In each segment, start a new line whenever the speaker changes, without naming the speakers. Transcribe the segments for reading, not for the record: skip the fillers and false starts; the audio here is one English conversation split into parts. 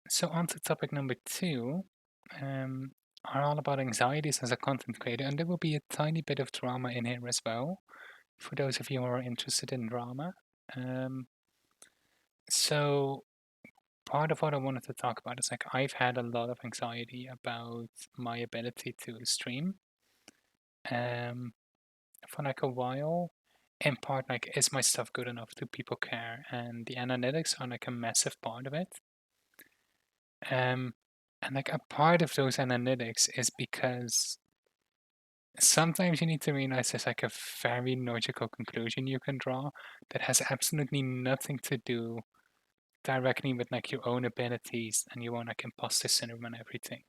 So on to topic number two, um, are all about anxieties as a content creator, and there will be a tiny bit of drama in here as well, for those of you who are interested in drama. Um, so part of what I wanted to talk about is like I've had a lot of anxiety about my ability to stream, um, for like a while. In part, like, is my stuff good enough? Do people care? And the analytics are like a massive part of it. Um, and like a part of those analytics is because sometimes you need to realize there's like a very logical conclusion you can draw that has absolutely nothing to do directly with like your own abilities and your own like imposter syndrome and everything.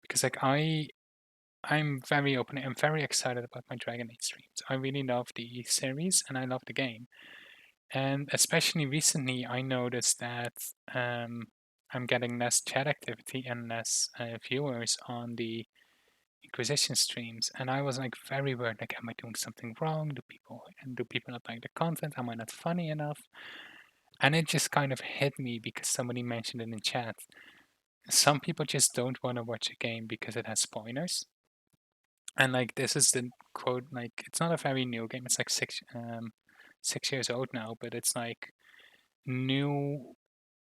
Because like I'm very open, I'm very excited about my Dragon Age streams. I really love the series and I love the game. And especially recently, I noticed that I'm getting less chat activity and less viewers on the Inquisition streams, and I was like very worried. Like, am I doing something wrong? Do people not like the content? Am I not funny enough? And it just kind of hit me because somebody mentioned it in chat. Some people just don't want to watch a game because it has spoilers. And like this is the quote. Like it's not a very new game. It's like 6 years old now, but it's like new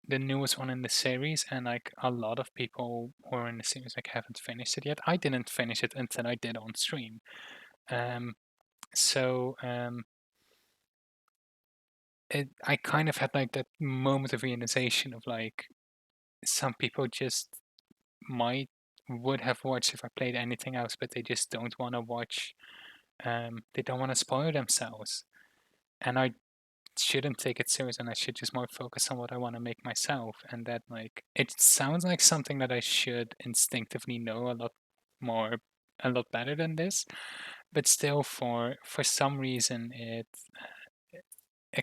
the newest one in the series, and like a lot of people who are in the series like haven't finished it yet. I didn't finish it until I did on stream. Um, so I kind of had like that moment of realization of like some people just might would have watched if I played anything else, but they just don't want to watch. They don't want to spoil themselves, and I shouldn't take it serious and I should just more focus on what I want to make myself. And that like it sounds like something that I should instinctively know more a lot better than this. But still for some reason it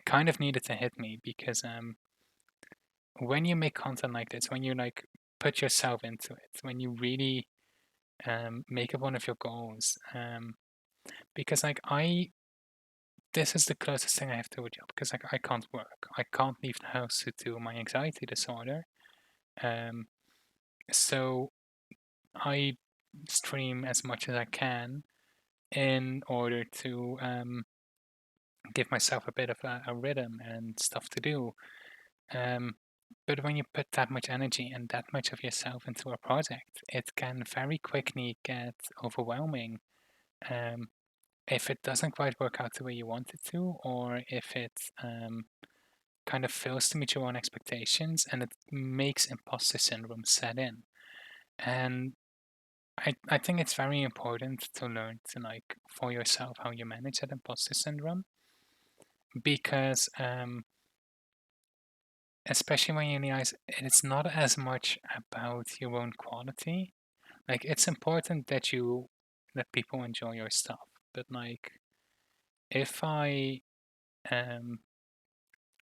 kind of needed to hit me because when you make content like this, when you like put yourself into it, when you really make it one of your goals, because like I this is the closest thing I have to a job because like I can't work. I can't leave the house due to my anxiety disorder. Um, so I stream as much as I can in order to give myself a bit of a rhythm and stuff to do. Um, but when you put that much energy and that much of yourself into a project, it can very quickly get overwhelming. Um, if it doesn't quite work out the way you want it to, or if it kind of fails to meet your own expectations, and it makes imposter syndrome set in. And I think it's very important to learn to like for yourself how you manage that imposter syndrome because especially when you realize it's not as much about your own quality. Like it's important that people enjoy your stuff, but like if um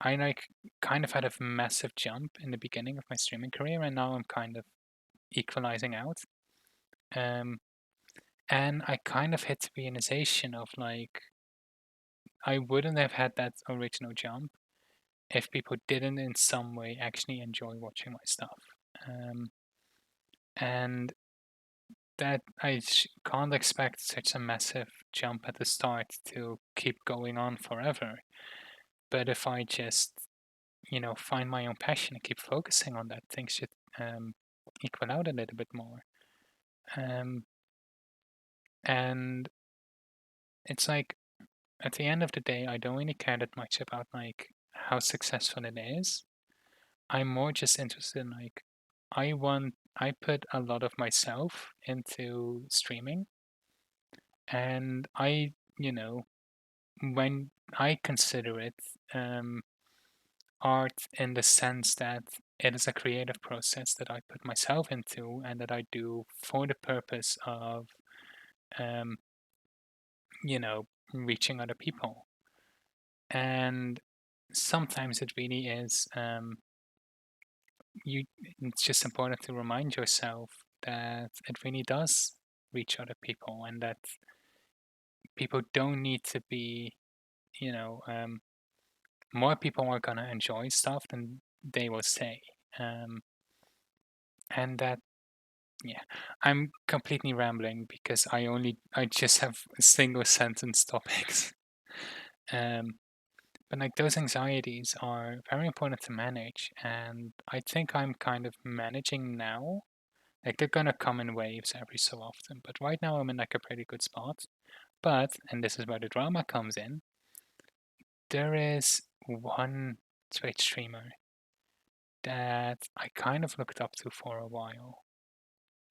I like kind of had a massive jump in the beginning of my streaming career, and now I'm kind of equalizing out. Um, and I kind of hit the realization of like I wouldn't have had that original jump if people didn't in some way actually enjoy watching my stuff. Um, and that can't expect such a massive jump at the start to keep going on forever. But if I just, find my own passion and keep focusing on that, things should um, equal out a little bit more. Um, and it's like at the end of the day, I don't really care that much about like how successful it is. I'm more just interested in like I put a lot of myself into streaming, and when I consider it art in the sense that it is a creative process that I put myself into and that I do for the purpose of um, you know reaching other people. And sometimes it really is it's just important to remind yourself that it really does reach other people and that people don't need to be you know more people are gonna enjoy stuff than they will say. um, and that, yeah, I'm completely rambling because I just have single sentence topics. Um, but like those anxieties are very important to manage, and I think I'm kind of managing now. Like they're gonna come in waves every so often, but right now I'm in like a pretty good spot. But, and this is where the drama comes in, there is one Twitch streamer that I kind of looked up to for a while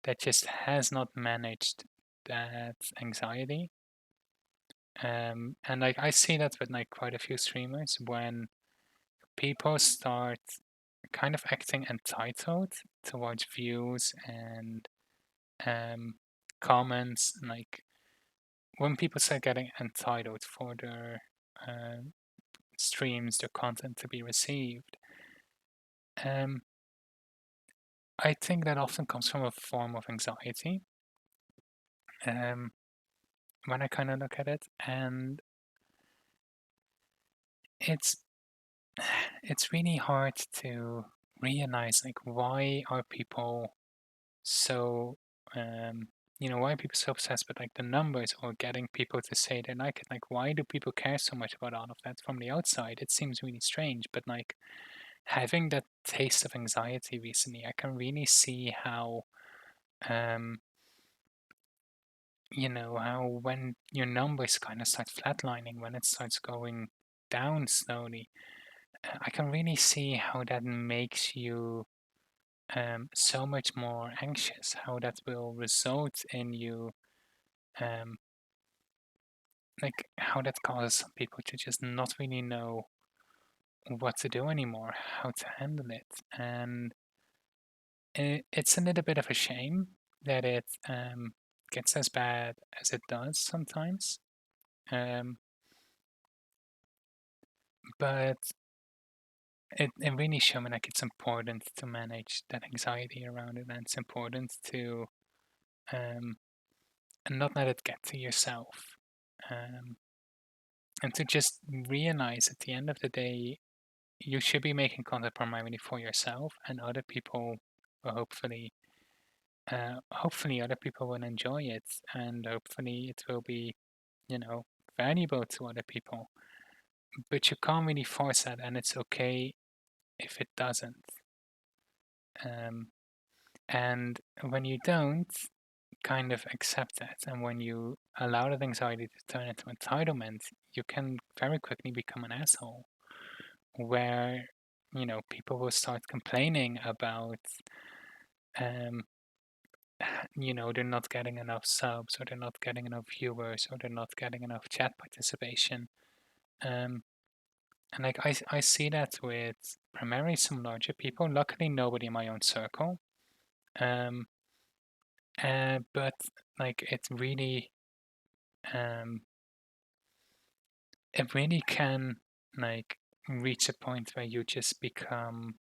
that just has not managed that anxiety. And like I see that with like quite a few streamers when people start kind of acting entitled towards views and um, comments, and like when people start getting entitled for their streams, their content to be received, um, I think that often comes from a form of anxiety. Um, when I kind of look at it, and it's it's really hard to realize like why are people so why are people so obsessed with like the numbers or getting people to say they like it? Like why do people care so much about all of that from the outside? It seems really strange, but like having that taste of anxiety recently, I can really see how um how when your numbers kind of start flatlining, when it starts going down slowly, I can really see how that makes you so much more anxious, how that will result in you, um, like how that causes some people to just not really know what to do anymore, how to handle it. And it's a little bit of a shame that it gets as bad as it does sometimes. Um, but it really showed me like it's important to manage that anxiety around it, and it's important to um, not let it get to yourself. Um, and to just realize at the end of the day, you should be making content primarily for yourself, and other people will hopefully other people will enjoy it, and hopefully it will be, valuable to other people. But you can't really force that, and it's okay if it doesn't. Um, and when you don't kind of accept that, and when you allow that anxiety to turn into entitlement, you can very quickly become an asshole where people will start complaining about um they're not getting enough subs, or they're not getting enough viewers, or they're not getting enough chat participation. um and like I see that with primarily some larger people, luckily nobody in my own circle. um but like um it really can like reach a point where you just become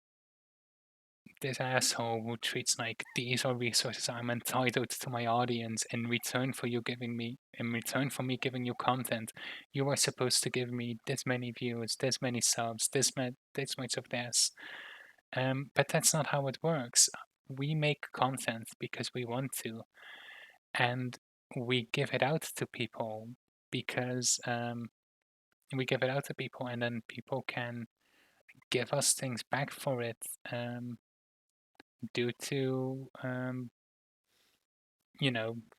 this asshole who treats like these are resources I'm entitled to my audience in return for me giving you content. You are supposed to give me this many views, this many subs, this much of this. But that's not how it works. We make content because we want to, and we give it out to people because we give it out to people, and then people can give us things back for it. Due to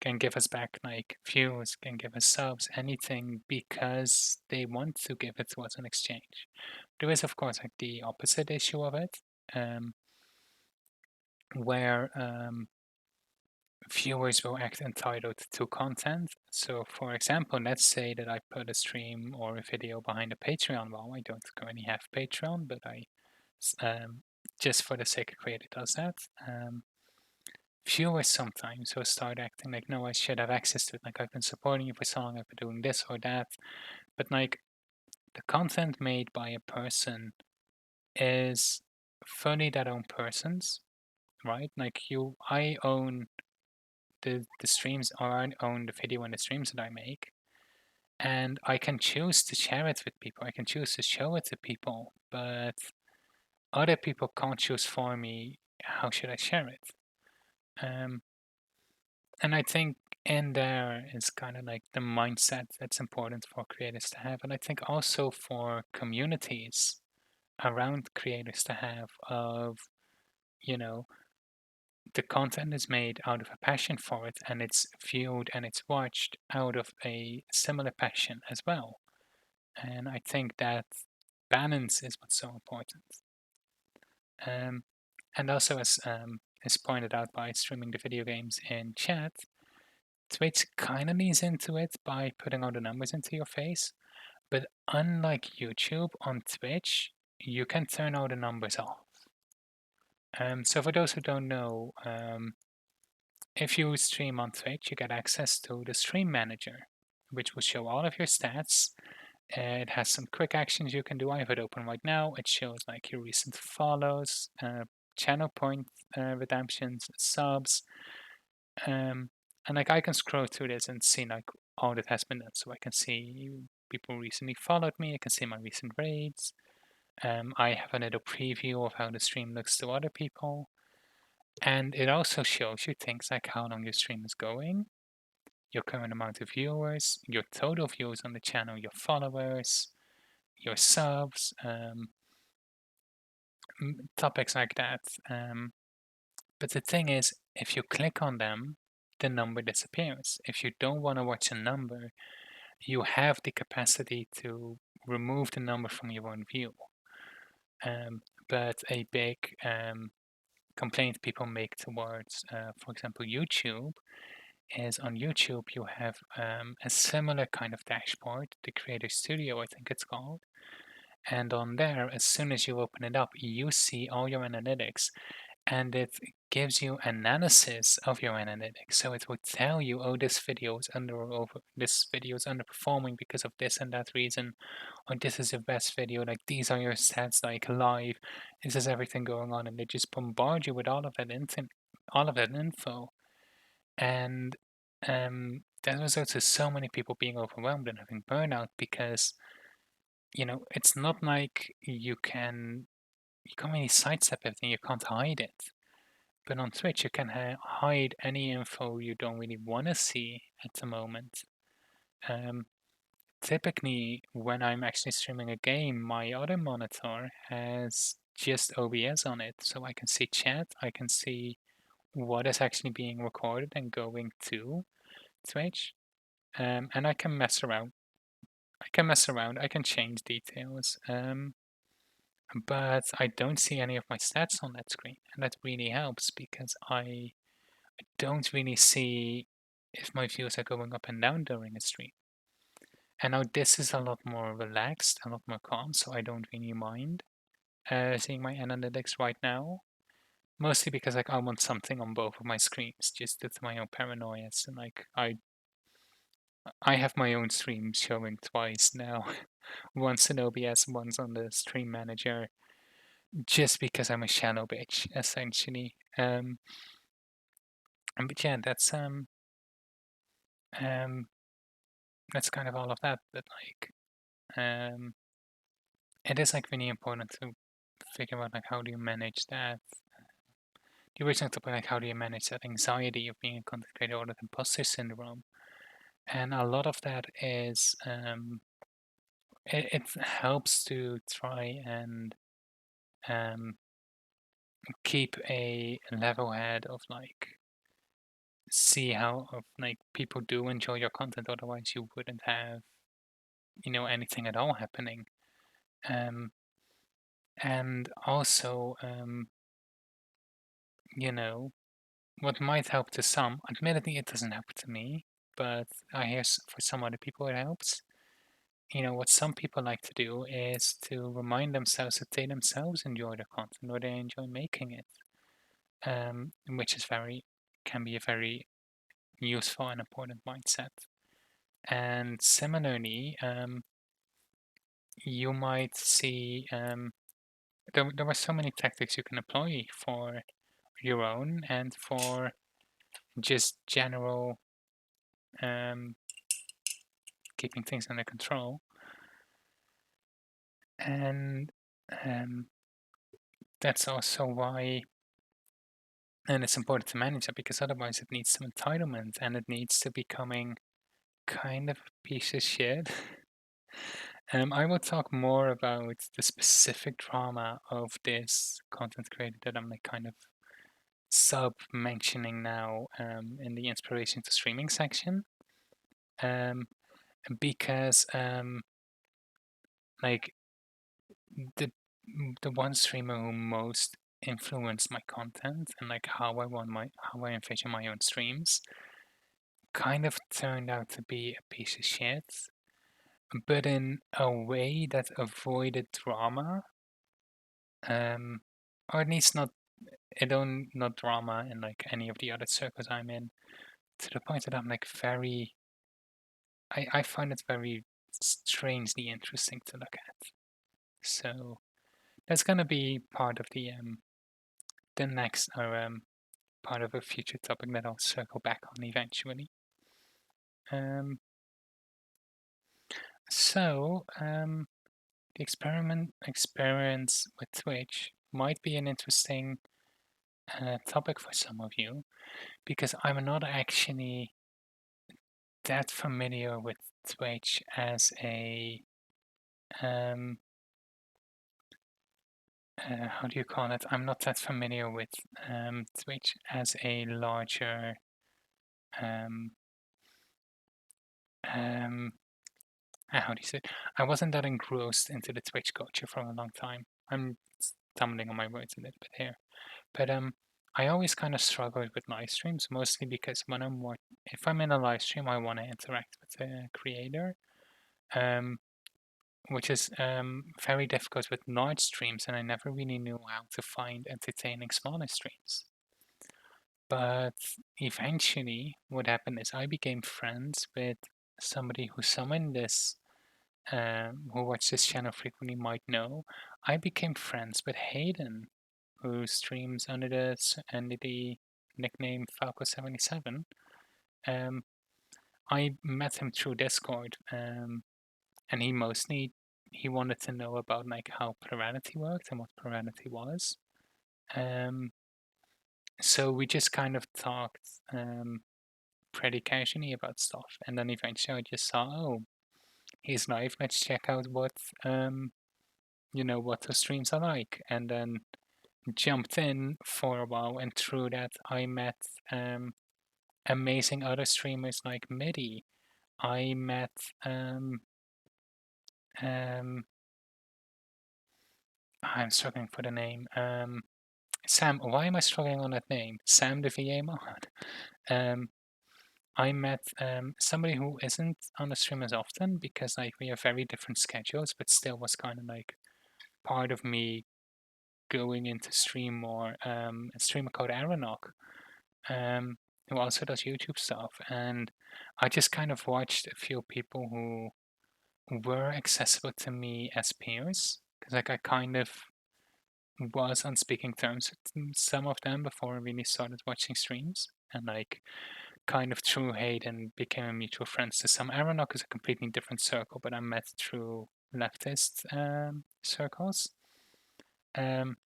can give us back like views, can give us subs, anything, because they want to give it to us in exchange. There is of course like the opposite issue of it, um, where viewers will act entitled to content. So for example, let's say that I put a stream or a video behind a Patreon wall. I don't currently have Patreon, but I just for the sake of creator does that. Viewers sometimes will start acting like, no, I should have access to it. Like, I've been supporting you for so long, I've been doing this or that. But like, the content made by a person is fully that own person's, right? Like, I own the streams, or I own the video and the streams that I make. And I can choose to share it with people. I can choose to show it to people, but other people can't choose for me how should I share it. Um, and I think in there is kind of like the mindset that's important for creators to have, and I think also for communities around creators to have of, you know, the content is made out of a passion for it and it's viewed and it's watched out of a similar passion as well. And I think that balance is what's so important. Um, and also, as pointed out by streaming the video games in chat, Twitch kind of leans into it by putting all the numbers into your face. But unlike YouTube, on Twitch, you can turn all the numbers off. So for those who don't know, if you stream on Twitch, you get access to the Stream Manager, which will show all of your stats. It has some quick actions you can do. I have it open right now. It shows like your recent follows, channel point redemptions, subs, um, and like I can scroll through this and see like all that has been done. So I can see people recently followed me. I can see my recent raids. I have a little preview of how the stream looks to other people. And it also shows you things like how long your stream is going, your current amount of viewers, your total views on the channel, your followers, your subs, topics like that. But the thing is, if you click on them, the number disappears. If you don't want to watch a number, you have the capacity to remove the number from your own view. But a big complaint people make towards, for example, YouTube is on YouTube you have a similar kind of dashboard, the Creator Studio, I think it's called. And on there, as soon as you open it up, you see all your analytics and it gives you analysis of your analytics. So it will tell you, oh, this video is underperforming because of this and that reason, or this is the best video, like these are your stats like live, this is everything going on, and they just bombard you with all of that info. And that results in so many people being overwhelmed and having burnout because it's not like you can't really sidestep everything, you can't hide it. But on Twitch, you can hide any info you don't really want to see at the moment. Um, Typically, when I'm actually streaming a game, my other monitor has just OBS on it, so I can see chat, I can see what is actually being recorded and going to Twitch, and I can mess around. I can change details, but I don't see any of my stats on that screen, and that really helps because I don't really see if my views are going up and down during a stream. And now this is a lot more relaxed, a lot more calm, so I don't really mind seeing my analytics right now. Mostly because like I want something on both of my screens, just due to my own paranoia. And like I have my own stream showing twice now, once in OBS, once on the stream manager, just because I'm a shallow bitch, essentially. But yeah, um that's kind of all of that. But like it is like really important to figure out like how do you manage that. The original topic, like how do you manage that anxiety of being a content creator or that imposter syndrome, and a lot of that is it helps to try and um, keep a level head of like see how of like people do enjoy your content, otherwise you wouldn't have anything at all happening. um, and also you know what might help to some, admittedly it doesn't help to me, but I hear for some other people it helps. What some people like to do is to remind themselves that they themselves enjoy the content or they enjoy making it, which is can be a very useful and important mindset. And similarly, you might see there are so many tactics you can employ for your own and for just general um, keeping things under control. And that's also why And it's important to manage that because otherwise it needs some entitlement and it needs to becoming kind of a piece of shit. I will talk more about the specific drama of this content creator that I'm like kind of sub mentioning now in the inspiration to streaming section. Um, because like the the one streamer who most influenced my content and like how I envision my own streams kind of turned out to be a piece of shit, but in a way that avoided drama, or at least not drama in like any of the other circles I'm in, to the point that I'm like I find it very strangely interesting to look at. So that's gonna be part of the next or part of a future topic that I'll circle back on eventually. Um, the experience with Twitch might be an interesting topic for some of you because I'm not actually that familiar with Twitch as a um, how do you call it? I'm not that familiar with Twitch as a larger um, um, how do you say it? I wasn't that engrossed into the Twitch culture for a long time. I'm stumbling on my words a little bit here, but I always kind of struggled with live streams, mostly because if I'm in a live stream, I want to interact with the creator, um, which is very difficult with large streams, and I never really knew how to find entertaining smaller streams. But eventually, what happened is I became friends with somebody who summoned this, who watched this channel frequently might know. I became friends with Hayden, who streams under the nickname Falco77. Um, I met him through Discord, and he wanted to know about like how plurality worked and what plurality was. Um, so we just kind of talked pretty casually about stuff, and then eventually I just saw, oh, he's live. Let's check out what the streams are like, and then jumped in for a while, and through that I met amazing other streamers like Midi. I met um, I'm struggling for the name. Sam. Why am I struggling on that name? Sam the VA mod. Um, I met somebody who isn't on the stream as often because like we have very different schedules, but still was kind of like part of me going into stream more. A streamer called Aeronok, who also does YouTube stuff, and I just kind of watched a few people who were accessible to me as peers because like I kind of was on speaking terms with some of them before I really started watching streams, and like kind of through Hayden became a mutual friends to some. Aeronok is a completely different circle, but I met through leftist circles. Um,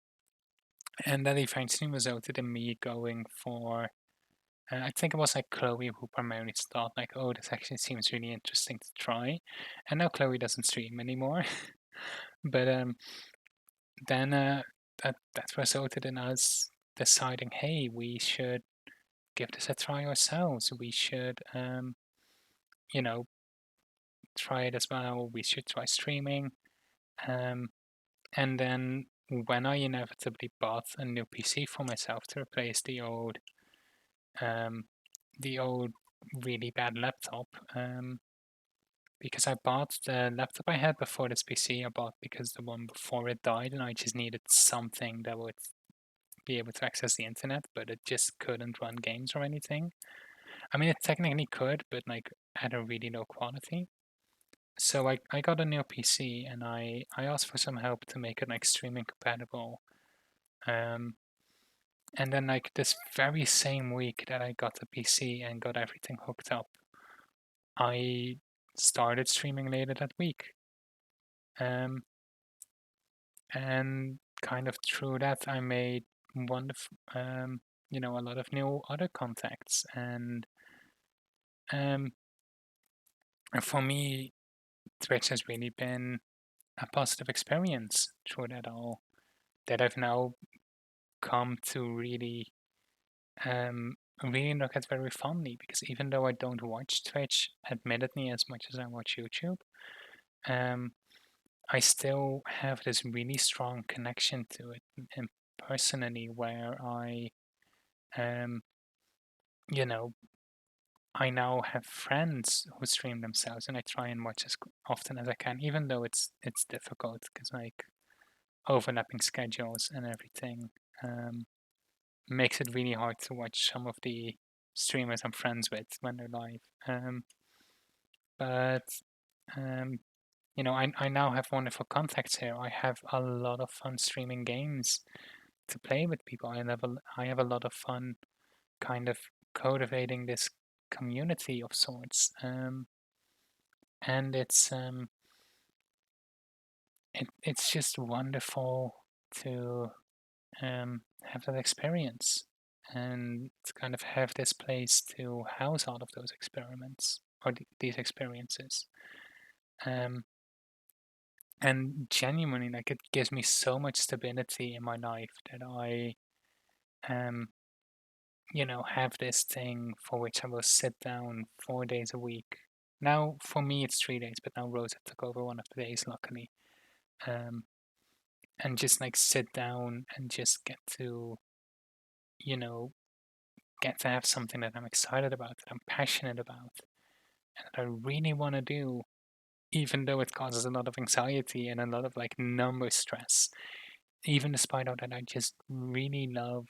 and that eventually resulted in me going for, I think it was like Chloe who primarily thought like, oh, this actually seems really interesting to try. And now Chloe doesn't stream anymore. But then that resulted in us deciding, hey, we should give this a try ourselves. We should, you know, try it as well. We should try streaming. Um, and then when I inevitably bought a new PC for myself to replace um, the old really bad laptop, because I bought the laptop I had before this PC. I bought because the one before it died, and I just needed something that would be able to access the internet, but it just couldn't run games or anything. I mean, it technically could, but like at a really low quality. So I got a new PC and I asked for some help to make it like streaming compatible. Um, and then like this very same week that I got the PC and got everything hooked up, I started streaming later that week. Um, and kind of through that I made wonderful. a lot of new other contacts. Um, and for me, Twitch has really been a positive experience through that all, that I've now come to um, really look at very fondly, because even though I don't watch Twitch, admittedly, as much as I watch YouTube, um, I still have this really strong connection to it and personally, where um, you know, I now have friends who stream themselves, and I try and watch as often as I can, even though it's difficult because like overlapping schedules and everything makes it really hard to watch some of the streamers I'm friends with when they're live. But um, I now have wonderful contacts here. I have a lot of fun streaming games to play with people. I have a lot of fun kind of cultivating this community of sorts. And it's just wonderful to have that experience and to kind of have this place to house all of those experiments or these experiences. Um, and genuinely, like it gives me so much stability in my life that I, um, have this thing for which I will sit down 4 days a week. Now, for me, it's 3 days, but now Rosa took over one of the days, luckily. Um, and just like sit down and just you know, get to have something that I'm excited about, that I'm passionate about, and that I really want to do, even though it causes a lot of anxiety and a lot of like number stress. Even despite all that, I just really love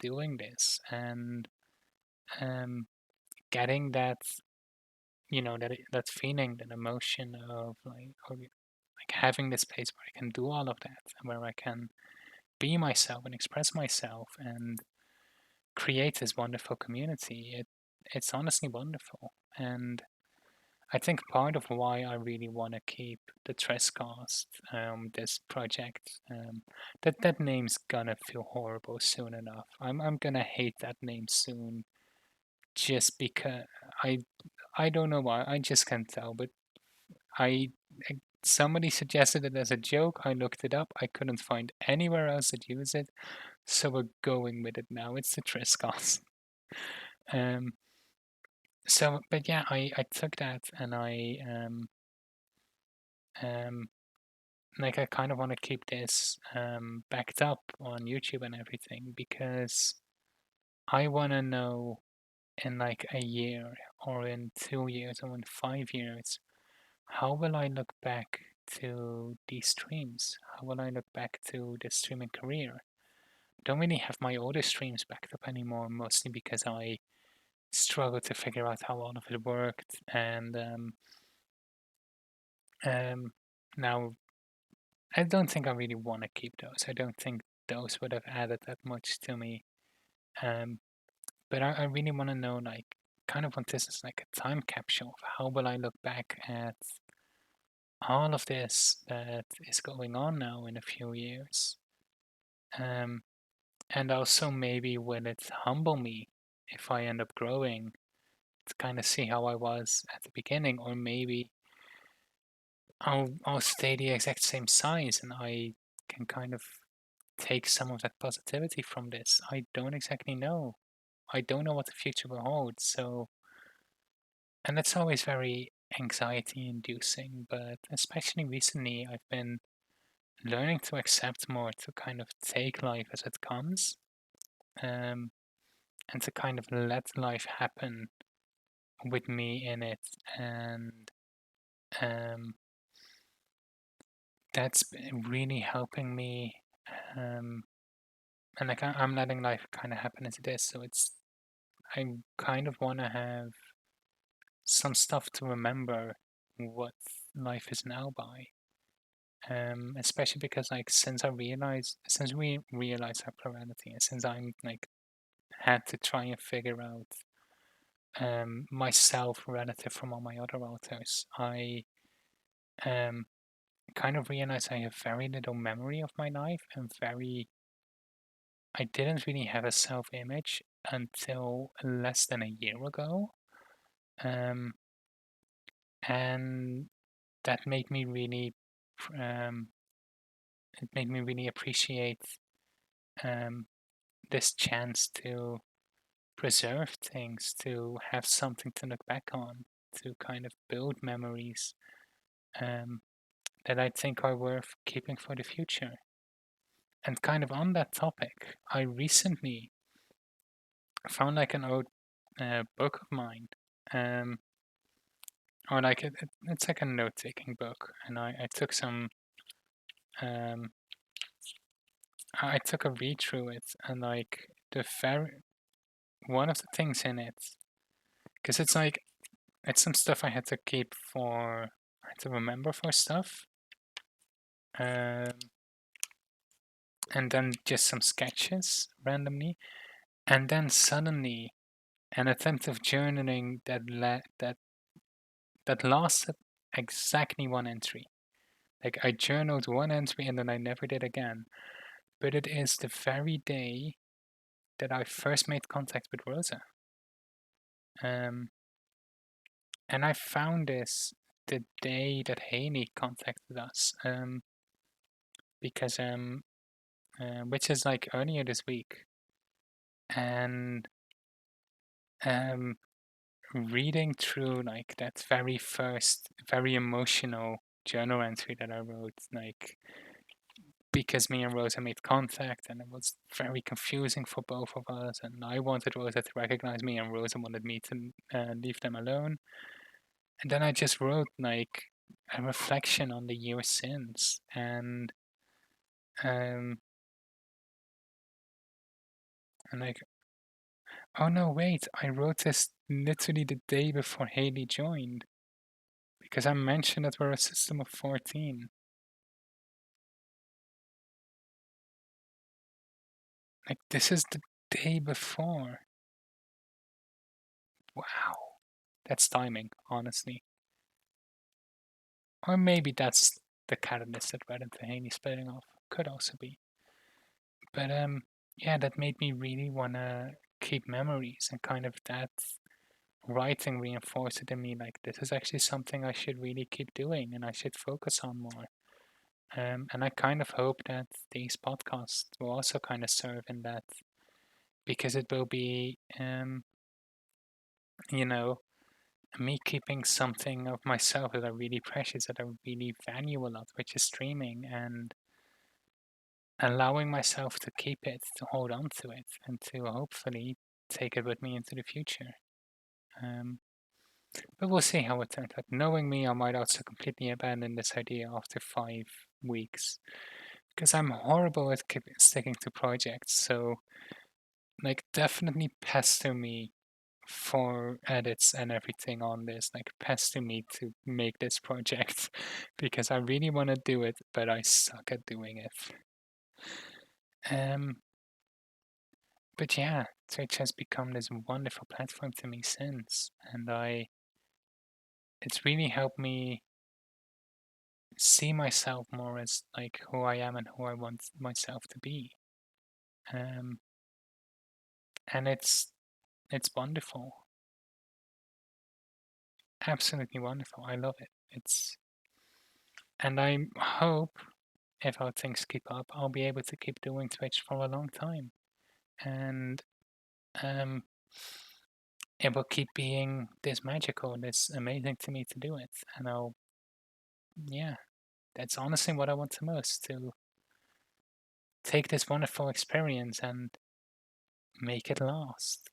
doing this and um, getting that, that feeling, that emotion of like having this place where I can do all of that and where I can be myself and express myself and create this wonderful community. It's honestly wonderful, and I think part of why I really want to keep the Tresscast, this project, that name's gonna feel horrible soon enough. I'm gonna hate that name soon, just because I I don't know why. I just can't tell, but I somebody suggested it as a joke. I looked it up. I couldn't find anywhere else that use it, so we're going with it now. It's the Tresscast. Um, but yeah, I took that and um, like I kind of want to keep this backed up on YouTube and everything because I want to know in like a year or in 2 years or in 5 years, how will I look back to these streams? How will I look back to the streaming career? I don't really have my older streams backed up anymore, mostly because I struggled to figure out how all of it worked. And um, now I don't think I really want to keep those. I don't think those would have added that much to me. Um, but I really want to know, like, kind of want this as like a time capsule of how will I look back at all of this that is going on now in a few years. Um, and also maybe will it humble me if I end up growing to kind of see how I was at the beginning, or maybe I'll stay the exact same size and I can kind of take some of that positivity from this. I don't exactly know. I don't know what the future will hold. So, and that's always very anxiety inducing, but especially recently, I've been learning to accept more, to kind of take life as it comes, um, and to kind of let life happen with me in it. And um, that's been really helping me. Um, and like I'm letting life kind of happen as it is. So I kind of want to have some stuff to remember what life is now by. Especially because like since we realized our plurality and since I'm like had to try and figure out myself relative from all my other authors, I um kind of realized I have very little memory of my life and very I didn't really have a self-image until less than a year ago. Um, and that made me really, um, it made me really appreciate um, this chance to preserve things, to have something to look back on, to kind of build memories um, that I think are worth keeping for the future. And kind of on that topic, I recently found like an old book of mine, um, or like it's like a note-taking book, and I took some, um, I took a read through it, and like the very one of the things in it, because it's like it's some stuff I had to keep for, I had to remember for stuff, um, and then just some sketches randomly, and then suddenly an attempt of journaling that lasted exactly one entry. Like I journaled one entry and then I never did again. But it is the very day that I first made contact with Rosa. Um, and I found this the day that Haley contacted us. Because which is like earlier this week. And um, reading through like that very first, very emotional journal entry that I wrote, like because me and Rosa made contact and it was very confusing for both of us. And I wanted Rosa to recognize me, and Rosa wanted me to leave them alone. And then I just wrote like a reflection on the year since. Um, and like, oh no, wait, I wrote this literally the day before Haley joined because I mentioned that we're a system of 14. Like, this is the day before. Wow. That's timing, honestly. Or maybe that's the catalyst that led into Haney splitting off. Could also be. But yeah, that made me really wanna keep memories, and kind of that writing reinforced it in me like this is actually something I should really keep doing and I should focus on more. And I kind of hope that these podcasts will also kind of serve in that, because it will be you know, me keeping something of myself that I really precious, that I really value a lot, which is streaming, and allowing myself to keep it, to hold on to it, and to hopefully take it with me into the future. Um, but we'll see how it turns out. Knowing me, I might also completely abandon this idea after 5 weeks, because I'm horrible at sticking to projects. So, like, definitely pester me for edits and everything on this. Like, pester me to make this project because I really want to do it, but I suck at doing it. Um, but yeah, Twitch has become this wonderful platform to me since, and it's really helped me see myself more as like who I am and who I want myself to be. Um, and it's wonderful, absolutely wonderful. I love it. And I hope if how things keep up, I'll be able to keep doing Twitch for a long time, and um, it will keep being this magical, this amazing to me to do it. And yeah, that's honestly what I want the most, to take this wonderful experience and make it last.